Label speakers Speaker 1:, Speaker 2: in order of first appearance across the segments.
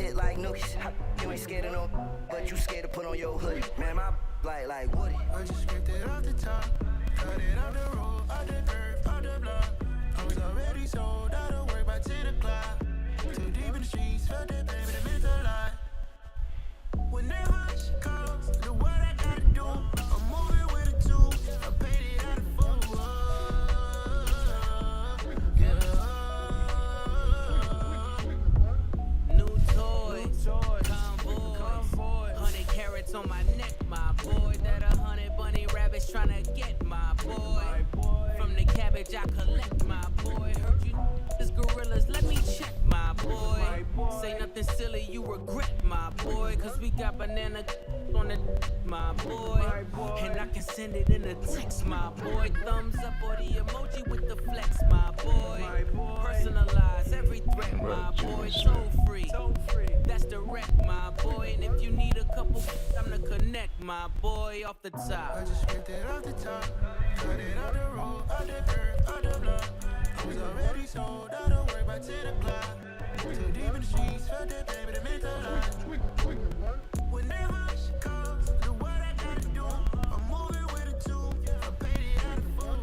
Speaker 1: hit like nookies. You ain't scared of no, but you scared to put on your hoodie. Man, my like Woody.
Speaker 2: I just ripped it off the top, cut it off the road, off the curve, off the block. I was already sold out of work by 10 o'clock. Too deep in the streets, felt that baby, that meant a lot. When that hush comes, do what I gotta do. I'm moving with a two, I paid it out of full. Yeah.
Speaker 3: New toys, convoys, 100 carats on my neck, my boy. That 100 bunny rabbits tryna get my boy. From the cabbage I collect, my boy. Heard you is gorillas, let me check, my boy. Say nothing silly, you regret, my boy. Cause we got banana on the my boy. And I can send it in a text, my boy. Thumbs up or the emoji with the flex, my boy. Personalize every threat, my boy. So free, that's direct, my boy. And if you need a couple, I'm the connect, my boy. Off the top,
Speaker 2: I just ripped it off the top, cut it off the road, off the curve, off the block. I was already sold out of work by 10 o'clock. Too deep in the streets, felt that baby, that meant a lot. When that hush comes, do what I gotta do. I'm moving with a two, I paid it out of full.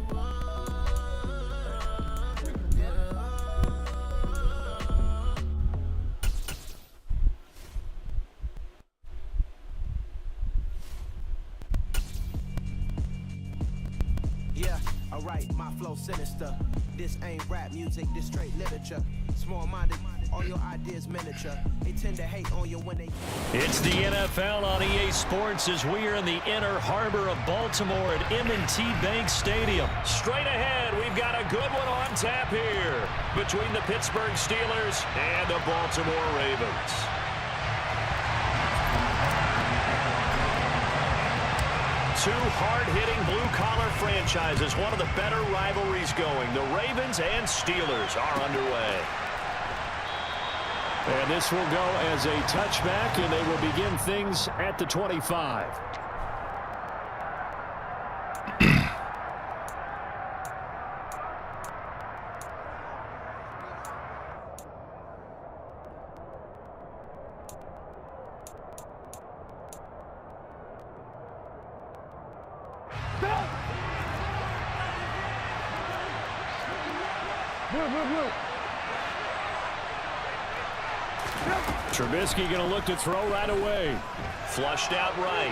Speaker 4: Yeah, alright, my flow sinister. This ain't rap music, this straight literature. Small-minded, all your ideas miniature. They tend to hate on you when they...
Speaker 5: It's the NFL on EA Sports as we are in the inner harbor of Baltimore at M&T Bank Stadium. Straight ahead, we've got a good one on tap here between the Pittsburgh Steelers and the Baltimore Ravens. Two hard-hitting blue-collar franchises, one of the better rivalries going. The Ravens and Steelers are underway. And this will go as a touchback, and they will begin things at the 25. Trubisky going to look to throw right away. Flushed out right.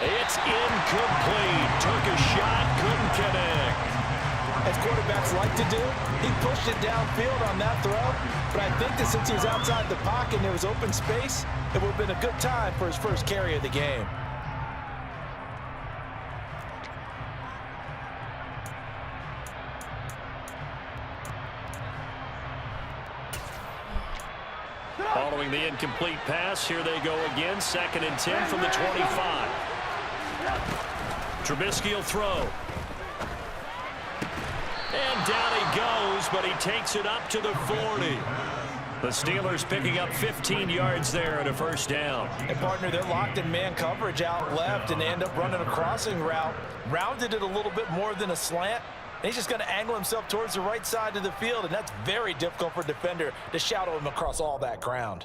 Speaker 5: It's incomplete. Took a shot, couldn't connect.
Speaker 6: As quarterbacks like to do, he pushed it downfield on that throw. But I think that since he was outside the pocket and there was open space, it would have been a good time for his first carry of the game.
Speaker 5: Following the incomplete pass, here they go again. 2nd and 10 from the 25. Trubisky will throw. And down he goes, but he takes it up to the 40. The Steelers picking up 15 yards there and a first down.
Speaker 6: And partner, they're locked in man coverage out left, and they end up running a crossing route. Rounded it a little bit more than a slant. And he's just going to angle himself towards the right side of the field, and that's very difficult for a defender to shadow him across all that ground.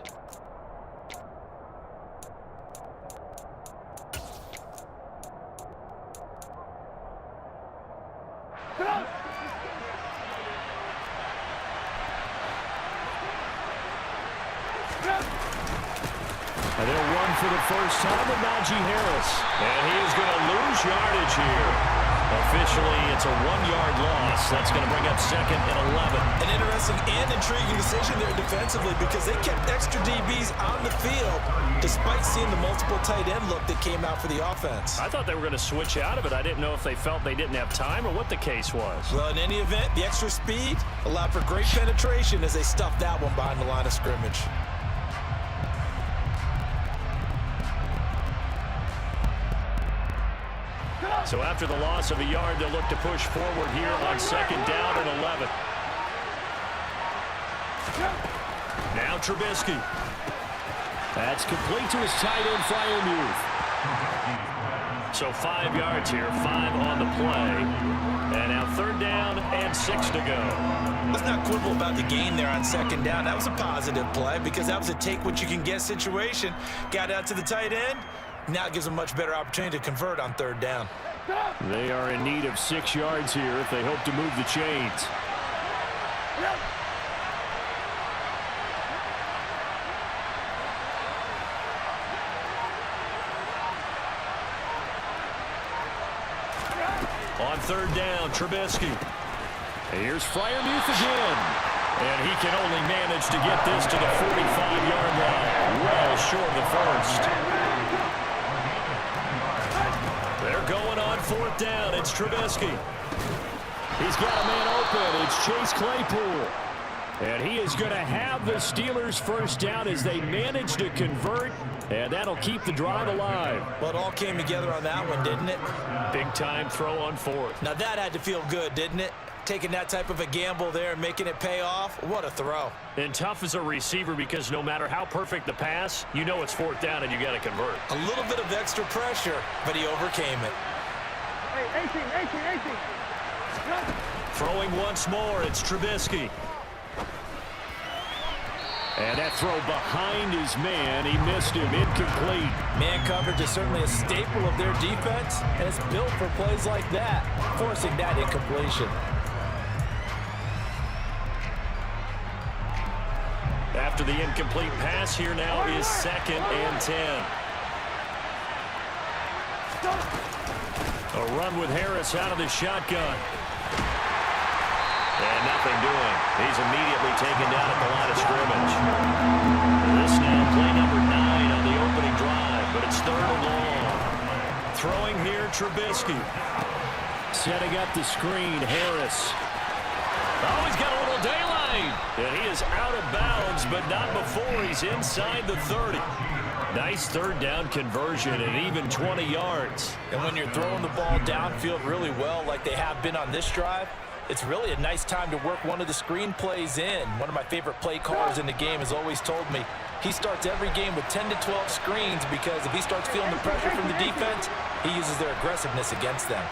Speaker 5: And they'll run for the first time with Najee Harris. And he is going to lose yardage here. Officially, it's a 1-yard loss. That's going to bring up 2nd and 11.
Speaker 6: An interesting and intriguing decision there defensively because they kept extra DBs on the field despite seeing the multiple tight end look that came out for the offense.
Speaker 5: I thought they were going to switch out of it. I didn't know if they felt they didn't have time or what the case was.
Speaker 6: Well, in any event, the extra speed allowed for great penetration as they stuffed that one behind the line of scrimmage.
Speaker 5: So after the loss of a yard, they'll look to push forward here on 2nd down and 11. Now Trubisky. That's complete to his tight end, Freiermuth. So 5 yards here, 5 on the play. And now 3rd down and 6 to go.
Speaker 6: Let's not quibble about the gain there on 2nd down. That was a positive play because that was a take-what-you-can-get situation. Got out to the tight end. Now it gives them a much better opportunity to convert on 3rd down.
Speaker 5: They are in need of 6 yards here if they hope to move the chains. On 3rd down, Trubisky. Here's Freiermuth again. And he can only manage to get this to the 45-yard line. Well short of the first. They're going on 4th down. It's Trubisky. He's got a man open. It's Chase Claypool. And he is going to have the Steelers' 1st down as they manage to convert. And that'll keep the drive alive.
Speaker 6: Well, it all came together on that one, didn't it?
Speaker 5: Big-time throw on 4th.
Speaker 6: Now that had to feel good, didn't it? Taking that type of a gamble there and making it pay off. What a throw.
Speaker 5: And tough as a receiver because no matter how perfect the pass, you know it's 4th down and you got to convert.
Speaker 6: A little bit of extra pressure, but he overcame it.
Speaker 7: Hey, 18.
Speaker 5: Throwing once more, it's Trubisky. And that throw behind his man, he missed him, incomplete.
Speaker 6: Man coverage is certainly a staple of their defense, and it's built for plays like that, forcing that incompletion.
Speaker 5: After the incomplete pass, here now is 2nd and 10. A run with Harris out of the shotgun. And nothing doing. He's immediately taken down at the line of scrimmage. This now play number 9 on the opening drive, but it's 3rd and long. Throwing here, Trubisky. Setting up the screen, Harris. Oh, he's got a little daylight. And he is out of bounds, but not before he's inside the 30. Nice 3rd down conversion and even 20 yards.
Speaker 6: And when you're throwing the ball downfield really well like they have been on this drive, it's really a nice time to work one of the screen plays in. One of my favorite play callers in the game has always told me he starts every game with 10 to 12 screens because if he starts feeling the pressure from the defense, he uses their aggressiveness against them.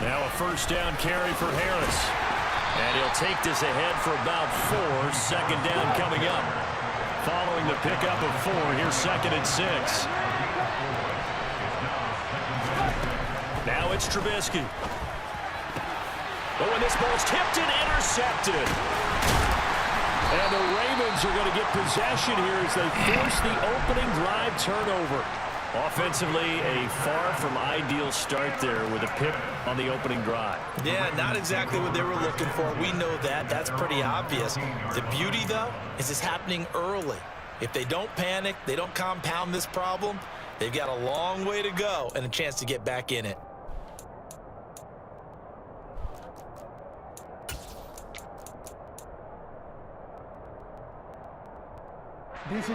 Speaker 5: Now a 1st down carry for Harris. And he'll take this ahead for about 4. 2nd down coming up. Following the pickup of 4, here's 2nd and 6. Now it's Trubisky. Oh, and this ball's tipped and intercepted. And the Ravens are going to get possession here as they force the opening drive turnover. Offensively, a far from ideal start there with a pick on the opening drive.
Speaker 6: Yeah, not exactly what they were looking for. We know that. That's pretty obvious. The beauty, though, is it's happening early. If they don't panic, they don't compound this problem, they've got a long way to go and a chance to get back in it.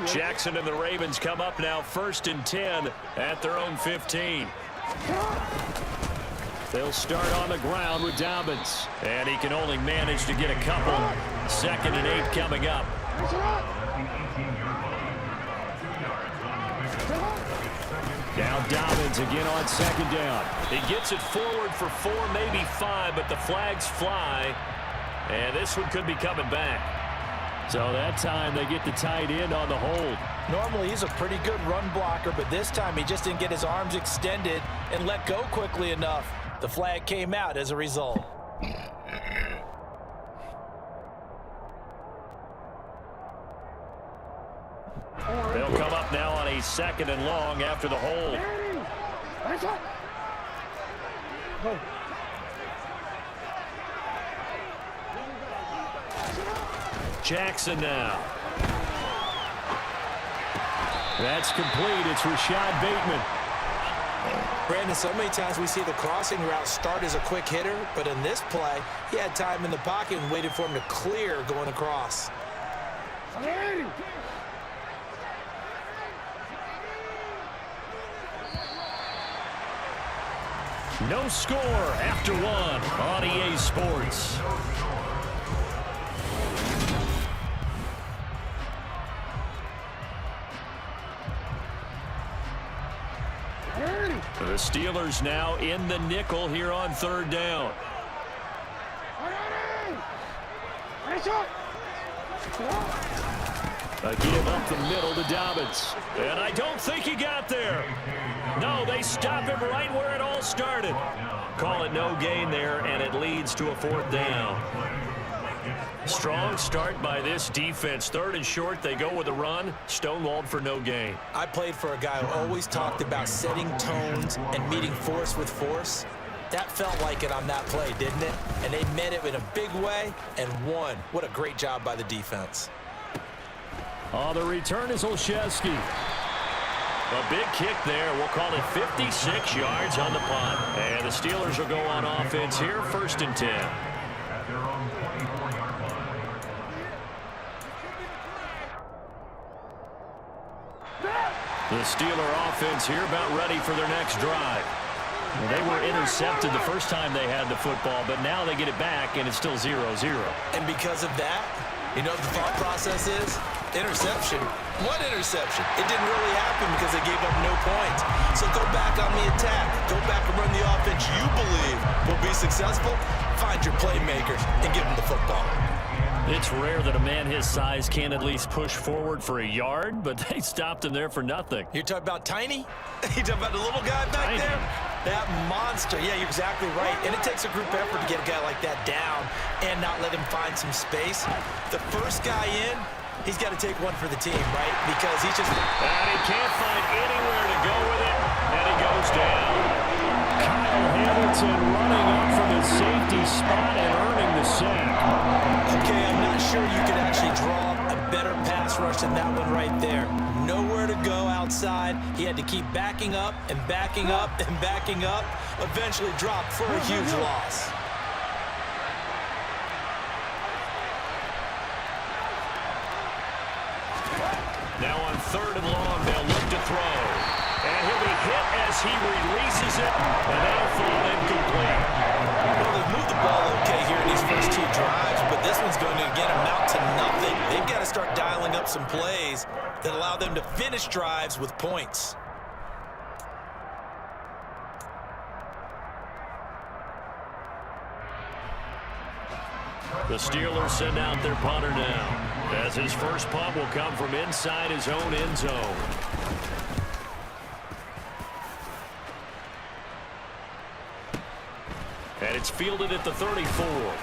Speaker 5: Jackson and the Ravens come up now 1st and 10 at their own 15. They'll start on the ground with Dobbins. And he can only manage to get a couple. 2nd and 8 coming up. Now Dobbins again on 2nd down. He gets it forward for 4, maybe 5, but the flags fly. And this one could be coming back. So that time they get the tight end on the hold.
Speaker 6: Normally he's a pretty good run blocker, but this time he just didn't get his arms extended and let go quickly enough. The flag came out as a result.
Speaker 5: They'll come up now on a 2nd and long after the hold. Jackson now. That's complete. It's Rashad Bateman.
Speaker 6: Brandon, so many times we see the crossing route start as a quick hitter, but in this play, he had time in the pocket and waited for him to clear going across.
Speaker 5: No score after 1 on EA Sports. Steelers now in the nickel here on 3rd down. A give up the middle to Dobbins. And I don't think he got there. No, they stop him right where it all started. Call it no gain there, and it leads to a 4th down. Strong start by this defense. 3rd and short, they go with a run. Stonewalled for no gain.
Speaker 6: I played for a guy who always talked about setting tones and meeting force with force. That felt like it on that play, didn't it? And they met it in a big way and won. What a great job by the defense.
Speaker 5: On the return is Olszewski. A big kick there. We'll call it 56 yards on the punt. And the Steelers will go on offense here, 1st and 10. The Steeler offense here about ready for their next drive. Well, they were intercepted the first time they had the football, but now they get it back, and it's still 0-0.
Speaker 6: And because of that, you know what the thought process is? Interception. What interception? It didn't really happen because they gave up no points. So go back on the attack. Go back and run the offense you believe will be successful. Find your playmakers and give them the football.
Speaker 5: It's rare that a man his size can at least push forward for a yard, but they stopped him there for nothing.
Speaker 6: You're talking about Tiny? You're talking about the little guy back there? That monster. Yeah, you're exactly right. And it takes a group effort to get a guy like that down and not let him find some space. The first guy in, he's got to take one for the team, right? Because he's just...
Speaker 5: And he can't find anywhere to go with it, and he goes down. Kyle Hamilton running up from his safety spot and earning the sack.
Speaker 6: Okay, I'm not sure you could actually draw a better pass rush than that one right there. Nowhere to go outside. He had to keep backing up and backing up and backing up. Eventually dropped for a huge loss.
Speaker 5: Now on 3rd and long, they'll look to throw. And he'll be hit as he releases it, and that'll fall incomplete.
Speaker 6: Well, they've moved the ball okay here in these first 2 drives, but this one's going to, again, amount to nothing. They've got to start dialing up some plays that allow them to finish drives with points.
Speaker 5: The Steelers send out their punter now, as his first punt will come from inside his own end zone. And it's fielded at the 34.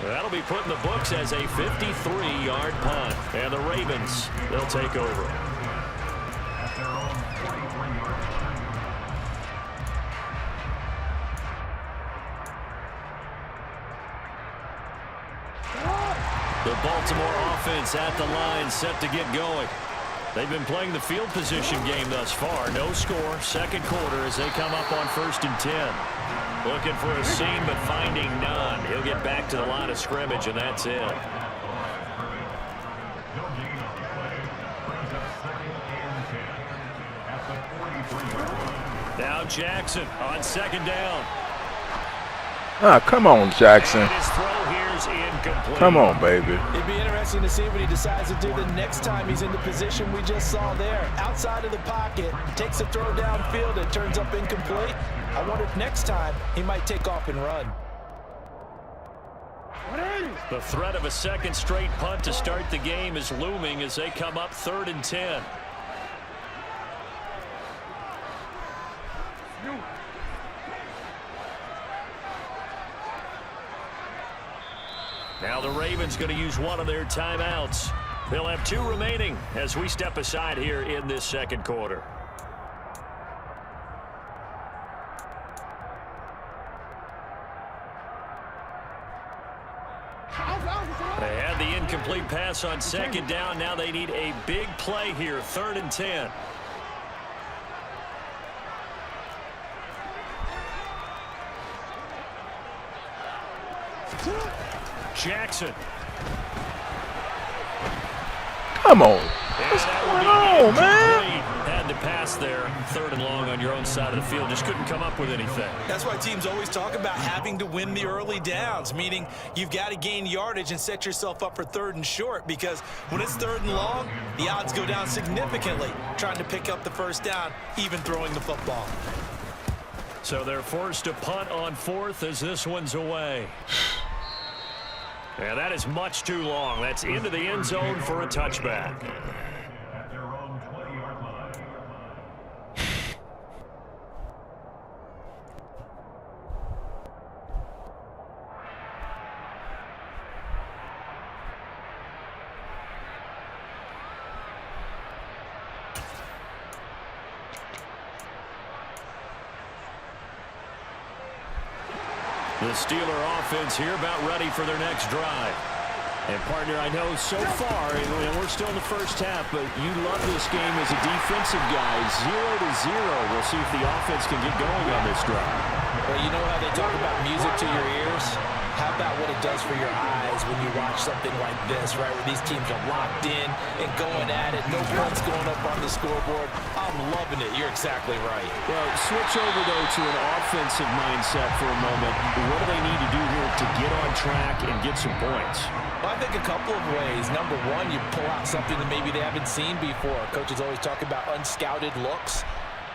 Speaker 5: That'll be put in the books as a 53-yard punt. And the Ravens, they'll take over. The Baltimore offense at the line, set to get going. They've been playing the field position game thus far. No score, 2nd quarter as they come up on 1st and 10. Looking for a seam, but finding none. He'll get back to the line of scrimmage, and that's it. Now Jackson on 2nd down.
Speaker 8: Ah, come on, Jackson.
Speaker 5: And his throw here's incomplete.
Speaker 8: Come on, baby.
Speaker 6: It'd be interesting to see what he decides to do the next time he's in the position we just saw there. Outside of the pocket, takes a throw downfield, and turns up incomplete. I wonder if next time he might take off and run.
Speaker 5: The threat of a 2nd straight punt to start the game is looming as they come up 3rd and 10. Now the Ravens going to use one of their timeouts. They'll have 2 remaining as we step aside here in this 2nd quarter. They had the incomplete pass on 2nd down. Now they need a big play here, 3rd and 10. Jackson.
Speaker 8: Come on. What's going on, man?
Speaker 5: And to pass there, 3rd and long on your own side of the field. Just couldn't come up with anything.
Speaker 6: That's why teams always talk about having to win the early downs, meaning you've got to gain yardage and set yourself up for 3rd and short, because when it's 3rd and long, the odds go down significantly trying to pick up the 1st down, even throwing the football.
Speaker 5: So they're forced to punt on 4th as this one's away. And that is much too long. That's into the end zone for a touchback. The Steeler offense here about ready for their next drive. And, partner, I know so far, and we're still in the first half, but you love this game as a defensive guy. 0-0. We'll see if the offense can get going on this drive.
Speaker 6: Well, you know how they talk about music to your ears? How about what it does for your eyes when you watch something like this, right, where these teams are locked in and going at it, no points going up on the scoreboard? I'm loving it. You're exactly right.
Speaker 5: Well, switch over, though, to an offensive mindset for a moment. What do they need to do here to get on track and get some points?
Speaker 6: Well, I think a couple of ways. Number one, you pull out something that maybe they haven't seen before. Coaches always talk about unscouted looks.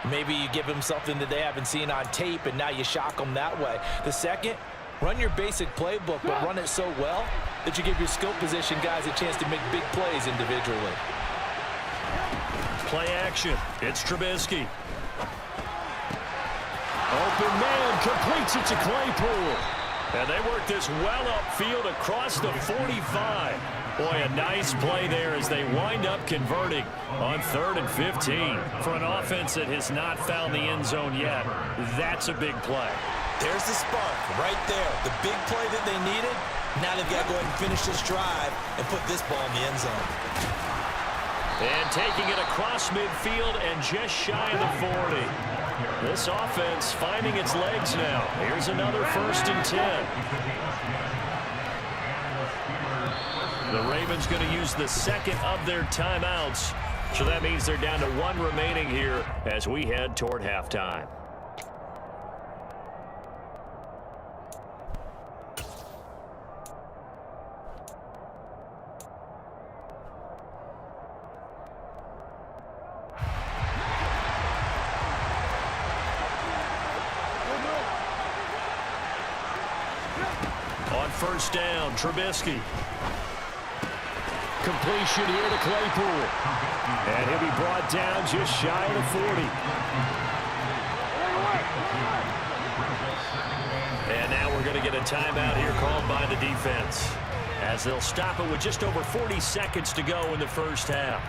Speaker 6: Maybe you give them something that they haven't seen on tape, and now you shock them that way. The second, run your basic playbook, but run it so well that you give your skill position guys a chance to make big plays individually.
Speaker 5: Play action. It's Trubisky. Open man, completes it to Claypool. And they work this well upfield across the 45. Boy, a nice play there as they wind up converting on 3rd and 15. For an offense that has not found the end zone yet, that's a big play.
Speaker 6: There's the spark right there. The big play that they needed. Now they've got to go ahead and finish this drive and put this ball in the end zone.
Speaker 5: And taking it across midfield and just shy of the 40. This offense finding its legs now. Here's another 1st and 10. The Ravens going to use the 2nd of their timeouts. So that means they're down to 1 remaining here as we head toward halftime. On 1st down, Trubisky. Completion here to Claypool. And he'll be brought down just shy of the 40. And now we're going to get a timeout here called by the defense, as they'll stop it with just over 40 seconds to go in the 1st half.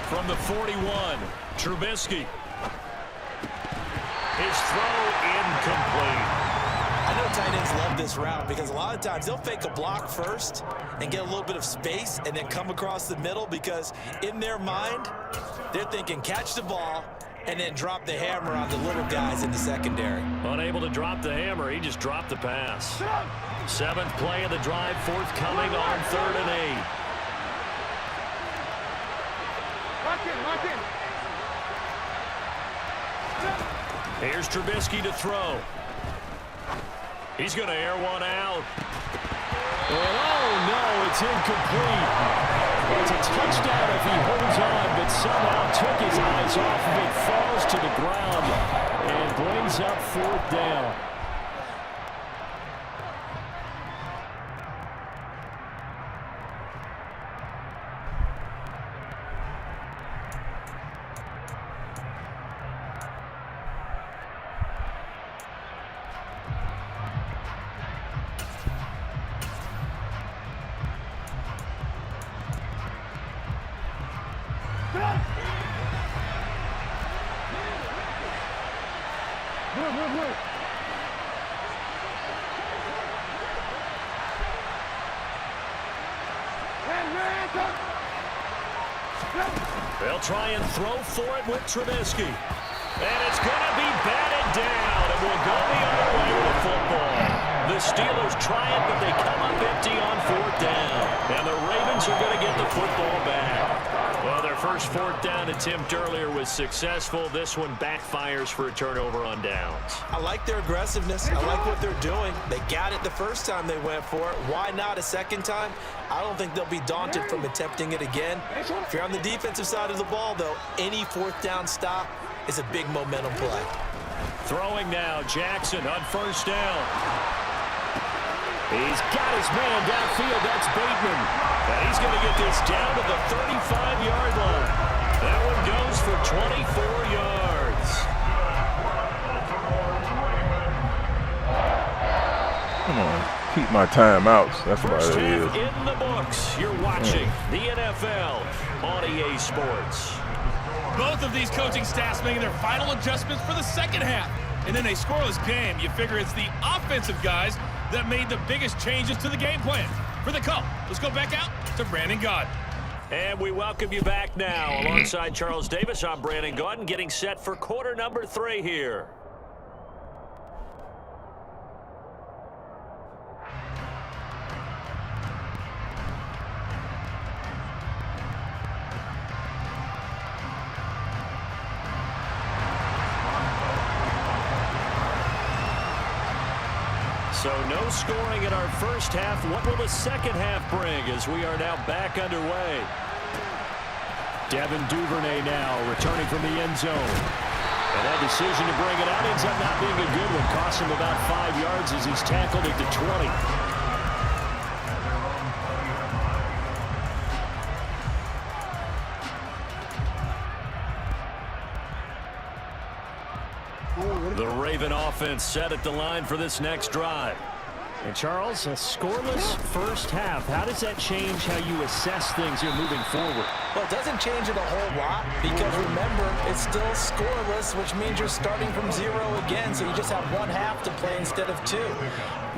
Speaker 5: From the 41, Trubisky. His throw incomplete.
Speaker 6: I know tight ends love this route because a lot of times they'll fake a block first and get a little bit of space and then come across the middle, because in their mind, they're thinking catch the ball and then drop the hammer on the little guys in the secondary.
Speaker 5: Unable to drop the hammer, he just dropped the pass. 7th play of the drive, forthcoming on 3rd and 8.
Speaker 7: Lock in.
Speaker 5: Here's Trubisky to throw. He's going to air one out. And oh no, it's incomplete. It's a touchdown if he holds on, but somehow took his eyes off of it, falls to the ground, and brings up 4th down. They'll try and throw for it with Trubisky. And it's going to be batted down, and we'll go the other way with the football. The Steelers try it, but they come up empty on 4th down. And the Ravens are going to get the football back. Well, their first 4th down attempt earlier was successful. This one backfires for a turnover on downs.
Speaker 6: I like their aggressiveness. I like what they're doing. They got it the first time they went for it. Why not a second time? I don't think they'll be daunted from attempting it again. If you're on the defensive side of the ball, though, any 4th down stop is a big momentum play.
Speaker 5: Throwing now, Jackson on 1st down. He's got his man downfield. That's Bateman. And he's going to get this down to the 35-yard line. That one goes for 24 yards.
Speaker 8: Come on. Keep my timeouts. That's what
Speaker 5: First
Speaker 8: it is.
Speaker 5: half in the books. You're watching the NFL on EA Sports.
Speaker 9: Both of these coaching staffs making their final adjustments for the second half. And in a scoreless game, you figure it's the offensive guys that made the biggest changes to the game plan. For the call, let's go back out to Brandon Gaudin.
Speaker 5: And we welcome you back now. Alongside Charles Davis, I'm Brandon Gaudin, getting set for quarter number 3 here. So no scoring in our first half. What will the second half bring as we are now back underway? Devin Duvernay now returning from the end zone. And that decision to bring it out ends up not being a good one. Costs him about 5 yards as he's tackled at the 20. The Raven offense set at the line for this next drive. And Charles, a scoreless first half. How does that change how you assess things here moving forward?
Speaker 6: Well, it doesn't change it a whole lot because, remember, it's still scoreless, which means you're starting from 0 again, so you just have 1 half to play instead of 2.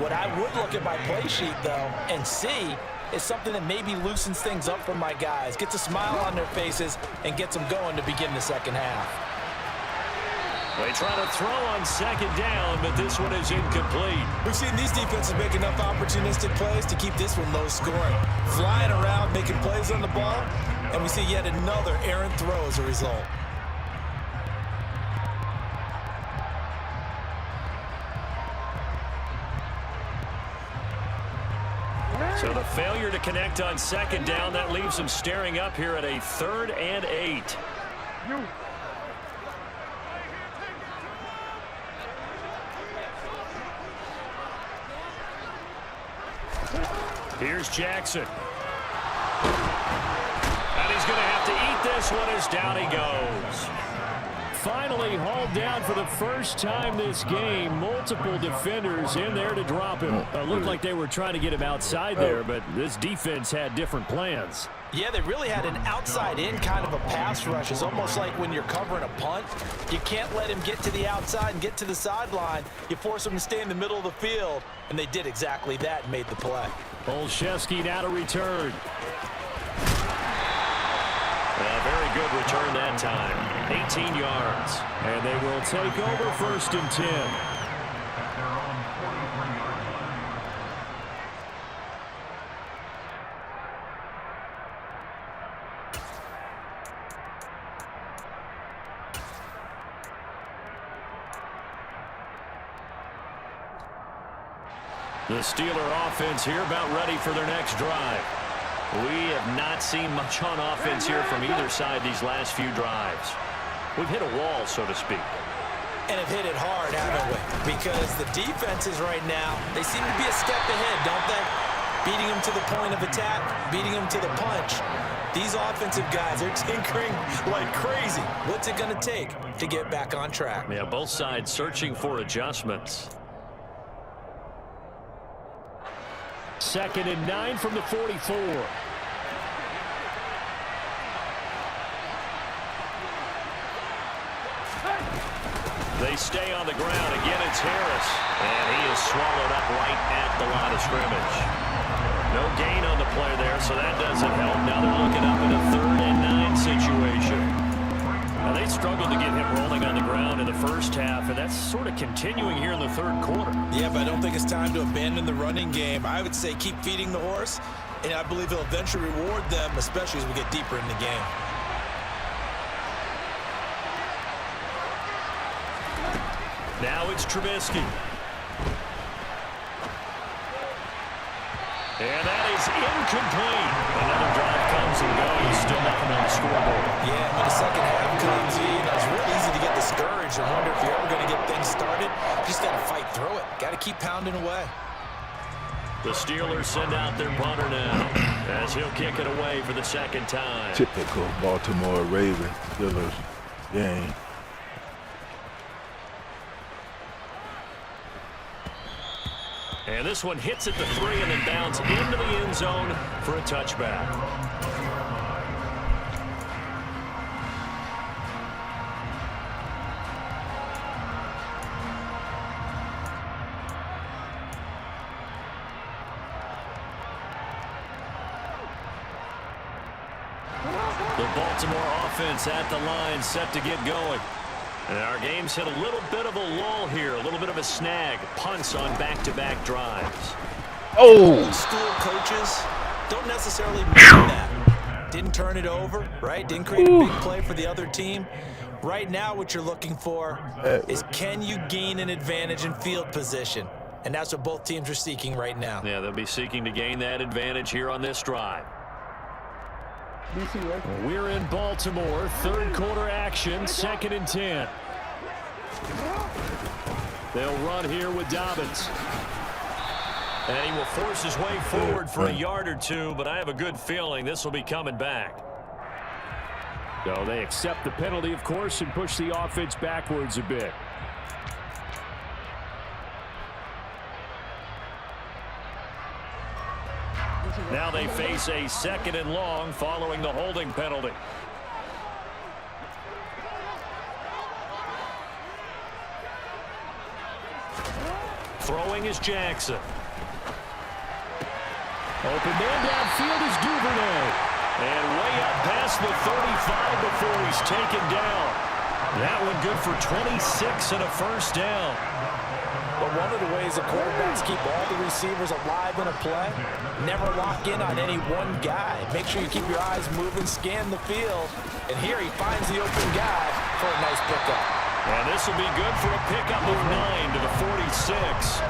Speaker 6: What I would look at my play sheet, though, and see is something that maybe loosens things up for my guys, gets a smile on their faces, and gets them going to begin the second half.
Speaker 5: They try to throw on second down, but this one is incomplete.
Speaker 6: We've seen these defenses make enough opportunistic plays to keep this one low scoring. Flying around, making plays on the ball, and we see yet another errant throw as a result.
Speaker 5: So the failure to connect on second down, that leaves them staring up here at a 3rd and 8. Here's Jackson. And he's going to have to eat this one as down he goes. Finally hauled down for the first time this game. Multiple defenders in there to drop him. Looked like they were trying to get him outside there, but this defense had different plans.
Speaker 6: Yeah, they really had an outside-in kind of a pass rush. It's almost like when you're covering a punt. You can't let him get to the outside and get to the sideline. You force him to stay in the middle of the field, and they did exactly that and made the play.
Speaker 5: Olszewski now to return. A very good return that time. 18 yards. And they will take over 1st and 10. The Steeler offense here about ready for their next drive. We have not seen much on offense here from either side these last few drives. We've hit a wall, so to speak.
Speaker 6: And have hit it hard, haven't we? Because the defenses right now, they seem to be a step ahead, don't they? Beating them to the point of attack, beating them to the punch. These offensive guys are tinkering like crazy. What's it going to take to get back on track?
Speaker 5: Yeah, both sides searching for adjustments. 2nd and 9 from the 44. They stay on the ground. Again, it's Harris. And he is swallowed up right at the line of scrimmage. No gain on the play there, so that doesn't help. Now they're looking up in a 3rd and 9 situation. Now they struggled to get him rolling on the ground in the first half, and that's sort of continuing here in the 3rd quarter.
Speaker 6: Yeah, but I don't think it's time to abandon the running game. I would say keep feeding the horse, and I believe he'll eventually reward them, especially as we get deeper in the game.
Speaker 5: Now it's Trubisky. And that is incomplete. Another drive comes and goes. Still nothing on the scoreboard.
Speaker 6: Yeah, when the second half comes, it's really easy to get discouraged and wonder if you're ever going to get things started. You just got to fight through it. Got to keep pounding away.
Speaker 5: The Steelers send out their punter now as he'll kick it away for the 2nd time.
Speaker 8: Typical Baltimore Ravens Steelers game.
Speaker 5: And this one hits at the 3 and then bounds into the end zone for a touchback. The Baltimore offense at the line, set to get going. And our game's hit a little bit of a lull here, a little bit of a snag. Punts on back-to-back drives.
Speaker 6: Oh! Old school coaches don't necessarily mean that. Didn't turn it over, right? Didn't create a big play for the other team. Right now what you're looking for is, can you gain an advantage in field position? And that's what both teams are seeking right now.
Speaker 5: Yeah, they'll be seeking to gain that advantage here on this drive. We're in Baltimore, 3rd quarter action, 2nd and 10. They'll run here with Dobbins. And he will force his way forward for a yard or 2, but I have a good feeling this will be coming back. So they accept the penalty, of course, and push the offense backwards a bit. Now they face a 2nd and long following the holding penalty. Throwing is Jackson. Open man downfield is Duvernay. And way up past the 35 before he's taken down. That one good for 26 and a 1st down.
Speaker 6: But one of the ways the quarterbacks keep all the receivers alive in a play, never lock in on any one guy. Make sure you keep your eyes moving, scan the field. And here he finds the open guy for a nice pickup.
Speaker 5: And this will be good for a pickup of 9 to the 46.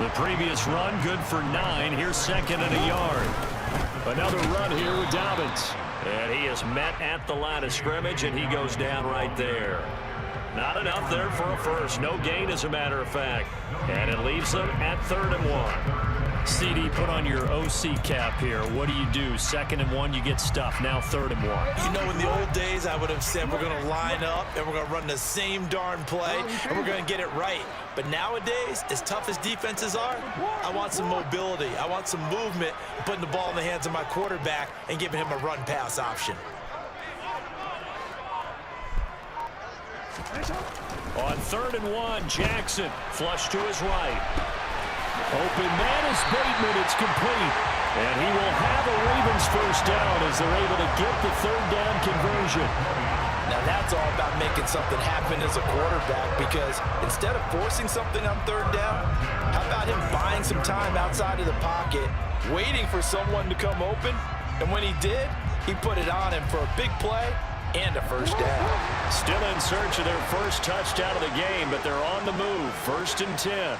Speaker 5: The previous run good for 9. Here's 2nd and a yard. Another run here with Dobbins. And he is met at the line of scrimmage, and he goes down right there. Not enough there for a 1st. No gain, as a matter of fact. And it leaves them at 3rd and 1. CD, put on your OC cap here. What do you do? 2nd and 1, you get stuffed. Now 3rd and 1.
Speaker 6: You know, in the old days, I would have said we're going to line up and we're going to run the same darn play and we're going to get it right. But nowadays, as tough as defenses are, I want some mobility. I want some movement, putting the ball in the hands of my quarterback and giving him a run-pass option.
Speaker 5: On 3rd and 1, Jackson flush to his right. Open man is Bateman. It's complete. And he will have a Ravens 1st down as they're able to get the 3rd down conversion.
Speaker 6: Now that's all about making something happen as a quarterback, because instead of forcing something on 3rd down, how about him buying some time outside of the pocket, waiting for someone to come open, and when he did, he put it on him for a big play and a 1st down.
Speaker 5: Still in search of their 1st touchdown of the game, but they're on the move. 1st and 10.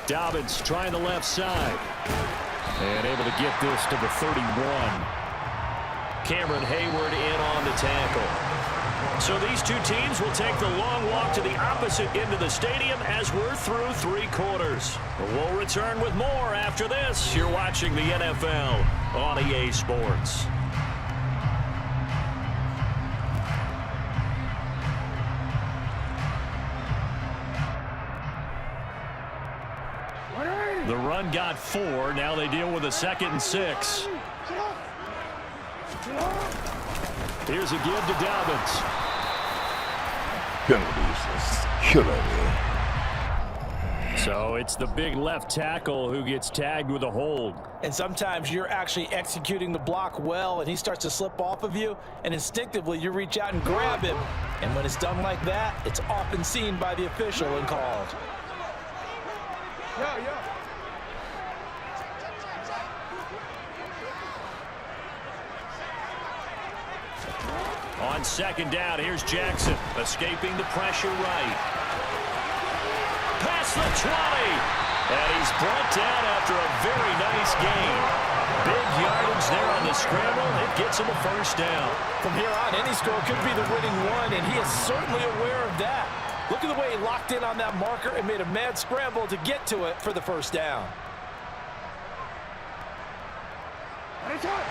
Speaker 5: Dobbins trying the left side. And able to get this to the 31. Cameron Hayward in on the tackle. So these two teams will take the long walk to the opposite end of the stadium as we're through 3 quarters. We'll return with more after this. You're watching the NFL on EA Sports. The run got 4. Now they deal with a 2nd and 6. Here's a give to Dobbins.
Speaker 8: Penalties is killing me.
Speaker 5: So it's the big left tackle who gets tagged with a hold.
Speaker 6: And sometimes you're actually executing the block well, and he starts to slip off of you, and instinctively you reach out and grab him. And when it's done like that, it's often seen by the official and called.
Speaker 5: On second down, here's Jackson, escaping the pressure right. Past the 20, and he's brought down after a very nice gain. Big yardage there on the scramble. It gets him a first down.
Speaker 6: From here on, any score could be the winning one, and he is certainly aware of that. Look at the way he locked in on that marker and made a mad scramble to get to it for the first down.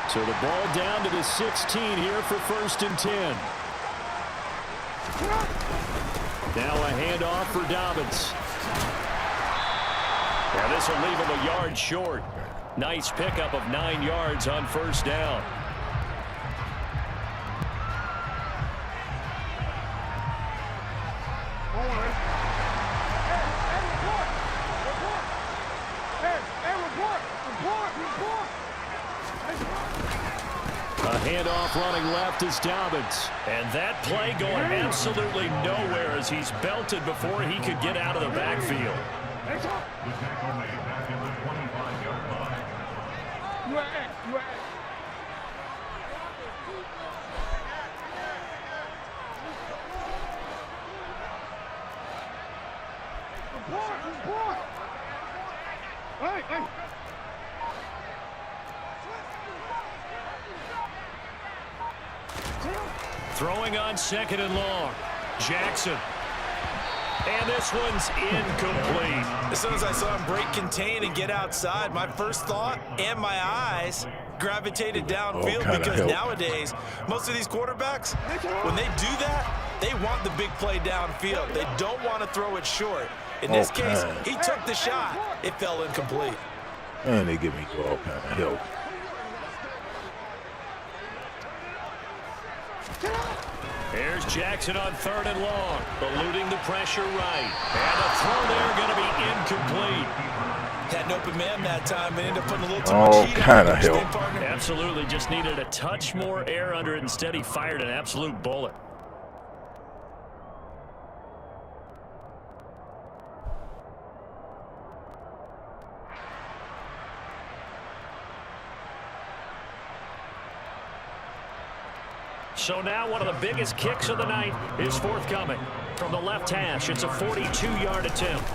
Speaker 5: So the ball down to the 16 here for 1st and 10. Now a handoff for Dobbins. And this will leave him a yard short. Nice pickup of 9 yards on first down. A handoff running left is Dobbins. And that play going absolutely nowhere as he's belted before he could get out of the backfield. Throwing on 2nd and long. Jackson. And this one's incomplete.
Speaker 6: As soon as I saw him break contain and get outside, my first thought and my eyes gravitated downfield because nowadays, most of these quarterbacks, when they do that, they want the big play downfield. They don't want to throw it short. In this case, he took the shot. It fell incomplete.
Speaker 8: And they give me all kind of help.
Speaker 5: Here's Jackson on 3rd and long, eluding the pressure right. And the throw there going to be incomplete.
Speaker 6: Had an open man that time and ended up putting a little too
Speaker 8: all
Speaker 6: much heat
Speaker 8: kind
Speaker 6: on
Speaker 8: of help.
Speaker 5: Absolutely, just needed a touch more air under it. Instead, he fired an absolute bullet. So now one of the biggest kicks of the night is forthcoming. From the left hash, it's a 42-yard attempt.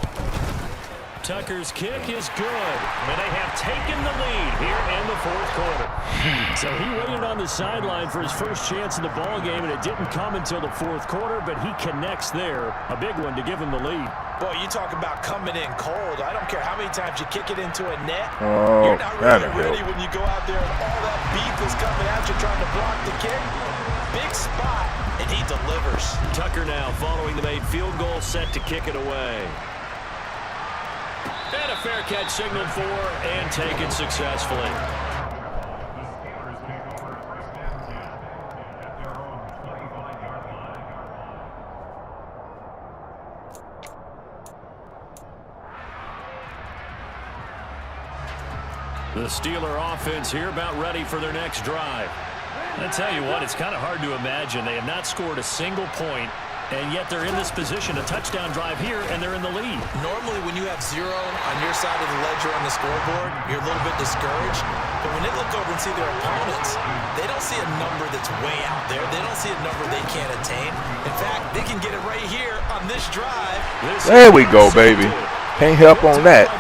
Speaker 5: Tucker's kick is good, and they have taken the lead here in the 4th quarter. So he waited on the sideline for his first chance in the ball game, and it didn't come until the 4th quarter, but he connects there. A big one to give him the lead.
Speaker 6: Boy, you talk about coming in cold. I don't care how many times you kick it into a net.
Speaker 8: Oh,
Speaker 6: you're not really ready when you go out there and all that beef is coming at you trying to block the kick. Big spot, and he delivers.
Speaker 5: Tucker now following the made field goal, set to kick it away. And a fair catch signaled for and taken successfully. The Steeler offense here about ready for their next drive. I tell you what, it's kind of hard to imagine. They have not scored a single point, and yet they're in this position, a touchdown drive here, and they're in the lead.
Speaker 6: Normally, when you have 0 on your side of the ledger on the scoreboard, you're a little bit discouraged. But when they look over and see their opponents, they don't see a number that's way out there. They don't see a number they can't attain. In fact, they can get it right here on this drive.
Speaker 8: There we go, baby. Can't help on that.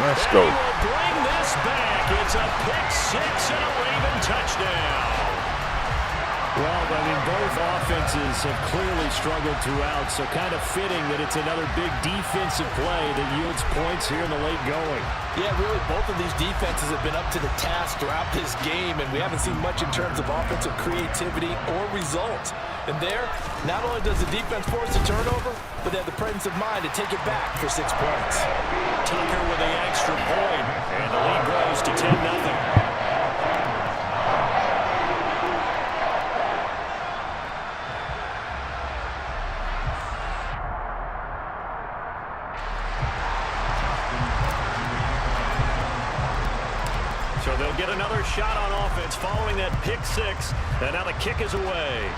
Speaker 8: Let's go.
Speaker 5: Bring this back. It's a pick 6 and a Raven touchdown. Well, I mean, both offenses have clearly struggled throughout, so kind of fitting that it's another big defensive play that yields points here in the late going.
Speaker 6: Yeah, really, both of these defenses have been up to the task throughout this game, and we haven't seen much in terms of offensive creativity or results. And there, not only does the defense force a turnover, but they have the presence of mind to take it back for 6 points.
Speaker 5: Tucker with the extra point, and the lead grows to 10-0. they'll get another shot on offense following that pick six. And now the kick is away.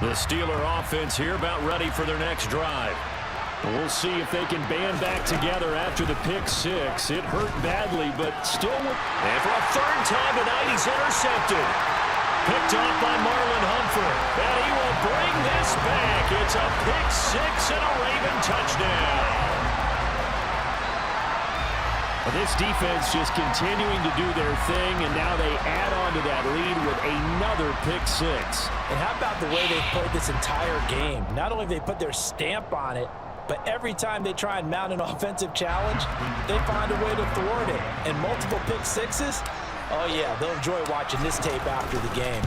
Speaker 5: The Steeler offense here about ready for their next drive. We'll see if they can band back together after the pick six. It hurt badly, but still. And for a third time tonight, he's intercepted. Picked off by Marlon Humphrey. And he will bring this back. It's a pick six and a Raven touchdown. This defense just continuing to do their thing, and now they add on to that lead with another pick six.
Speaker 6: And how about the way they played this entire game? Not only have they put their stamp on it, but every time they try and mount an offensive challenge, they find a way to thwart it. And multiple pick sixes, oh yeah, they'll enjoy watching this tape after the game.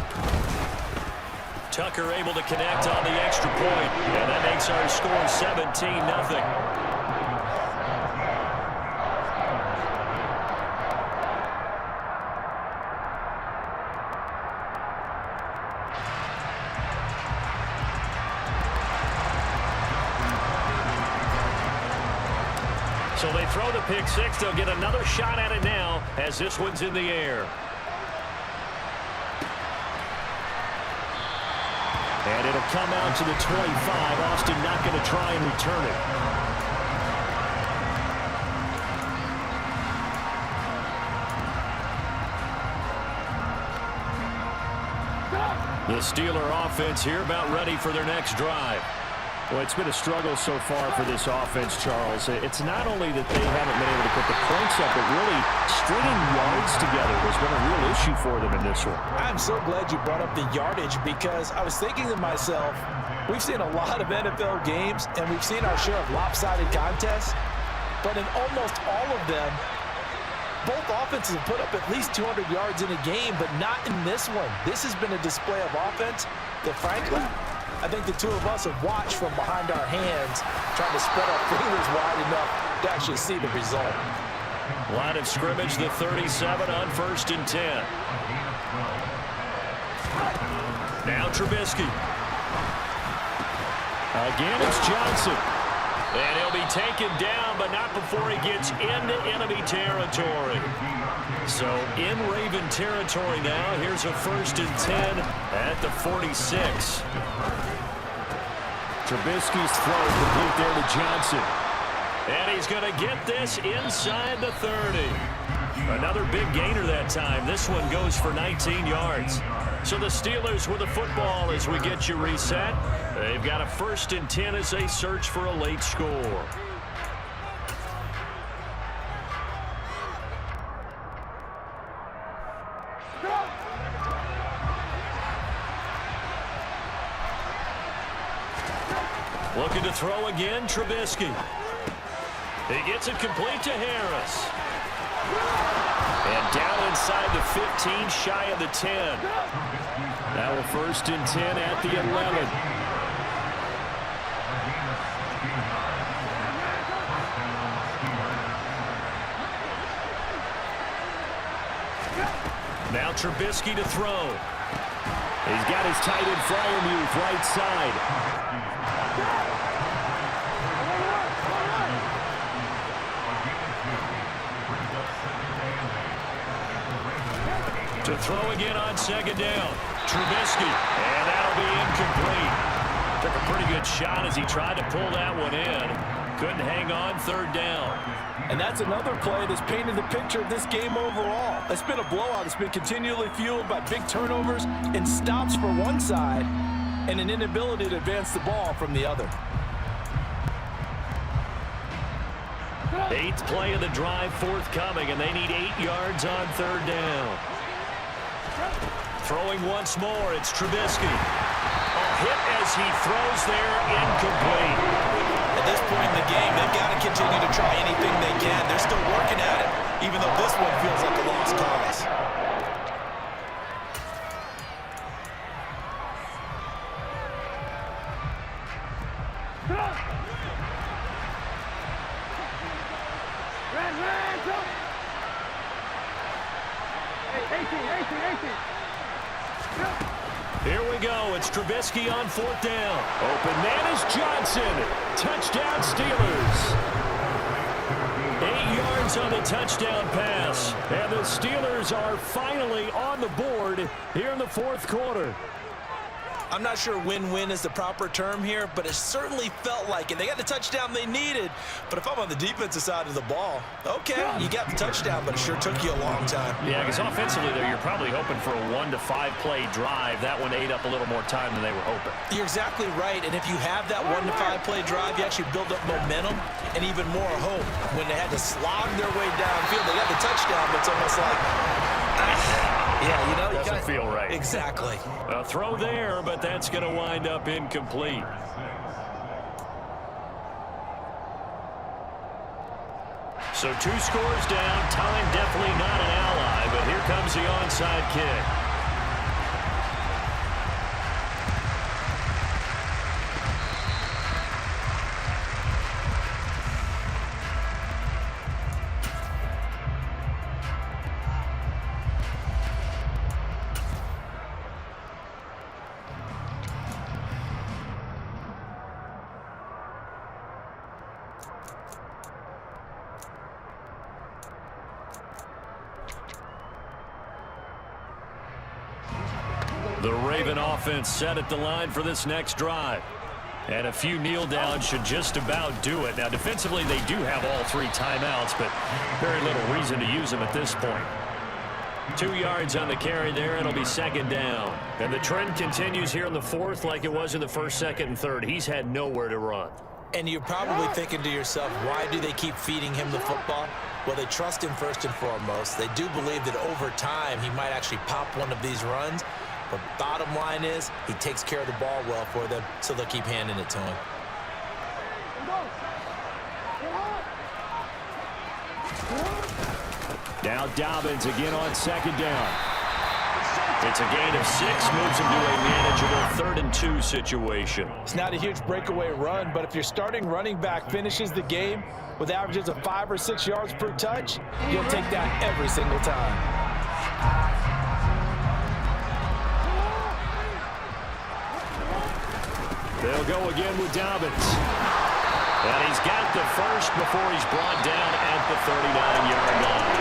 Speaker 5: Tucker able to connect on the extra point, and that makes our score 17-0. So they throw the pick six. They'll get another shot at it now as this one's in the air. And it'll come out to the 25. Austin not going to try and return it. The Steeler offense here about ready for their next drive. Well, it's been a struggle so far for this offense, Charles. It's not only that they haven't been able to put the points up, but really stringing yards together has been a real issue for them in this one.
Speaker 6: I'm so glad you brought up the yardage, because I was thinking to myself, we've seen a lot of NFL games, and we've seen our share of lopsided contests, but in almost all of them, both offenses have put up at least 200 yards in a game, but not in this one. This has been a display of offense that, frankly, I think the two of us have watched from behind our hands, trying to spread our fingers wide enough to actually see the result.
Speaker 5: Line of scrimmage, the 37 on 1st and 10. Now Trubisky. Again, it's Johnson. And he'll be taken down, but not before he gets into enemy territory. So in Raven territory now. Here's a 1st and 10 at the 46. Trubisky's throw complete there to Johnson. And he's going to get this inside the 30. Another big gainer that time. This one goes for 19 yards. So the Steelers with the football as we get you reset. They've got a 1st and 10 as they search for a late score. Looking to throw again, Trubisky. He gets it complete to Harris. And down inside the 15, shy of the 10. Now a 1st and 10 at the 11. Now Trubisky to throw. He's got his tight end Fryermuth right side. To throw again on 2nd down. Trubisky. And that'll be incomplete. Took a pretty good shot as he tried to pull that one in. Couldn't hang on 3rd down.
Speaker 6: And that's another play that's painted the picture of this game overall. It's been a blowout. It's been continually fueled by big turnovers and stops for one side and an inability to advance the ball from the other.
Speaker 5: 8th play of the drive forthcoming, and they need 8 yards on 3rd down. Throwing once more, it's Trubisky. A hit as he throws there, incomplete.
Speaker 6: At this point in the game, they've got to continue to try anything they can. They're still working at it, even though this one feels like a lost cause.
Speaker 5: Here we go. It's Trubisky on 4th down. Open man is Johnson. Touchdown Steelers. 8 yards on the touchdown pass. And the Steelers are finally on the board here in the 4th quarter.
Speaker 6: I'm not sure win-win is the proper term here, but it certainly felt like it. They got the touchdown they needed, but if I'm on the defensive side of the ball, okay, you got the touchdown, but it sure took you a long time.
Speaker 5: Yeah, because offensively there, you're probably hoping for a 1 to 5 play drive. That one ate up a little more time than they were hoping.
Speaker 6: You're exactly right, and if you have that 1 to 5 play drive, you actually build up momentum and even more hope. When they had to slog their way downfield, they got the touchdown, but it's almost like, yeah, you know,
Speaker 5: doesn't feel right.
Speaker 6: Exactly.
Speaker 5: A throw there, but that's going to wind up incomplete. So 2 scores down. Time definitely not an ally, but here comes the onside kick. The Raven offense set at the line for this next drive. And a few kneel downs should just about do it. Now, defensively, they do have all 3 timeouts, but very little reason to use them at this point. 2 yards on the carry there. It'll be 2nd down. And the trend continues here in the 4th like it was in the 1st, 2nd, and 3rd. He's had nowhere to run.
Speaker 6: And you're probably thinking to yourself, why do they keep feeding him the football? Well, they trust him first and foremost. They do believe that over time he might actually pop one of these runs. But bottom line is, he takes care of the ball well for them, so they'll keep handing it to him.
Speaker 5: Now Dobbins again on 2nd down. It's a gain of 6, moves him to a manageable 3rd and 2 situation.
Speaker 6: It's not a huge breakaway run, but if your starting running back finishes the game with averages of 5 or 6 yards per touch, you'll take that every single time.
Speaker 5: They'll go again with Dobbins. And he's got the first before he's brought down at the 39-yard line.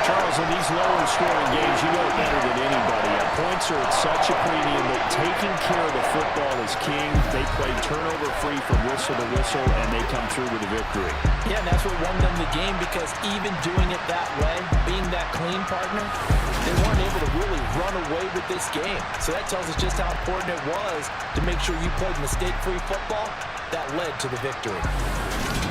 Speaker 5: Charles, in these lower scoring games, you know better than anybody. Points are at such a premium that taking care of the football is king. They play turnover-free from whistle to whistle, and they come through with a victory.
Speaker 6: Yeah, and that's what won them the game, because even doing it that way, being that clean partner, they weren't able to really run away with this game. So that tells us just how important it was to make sure you played mistake-free football. That led to the victory.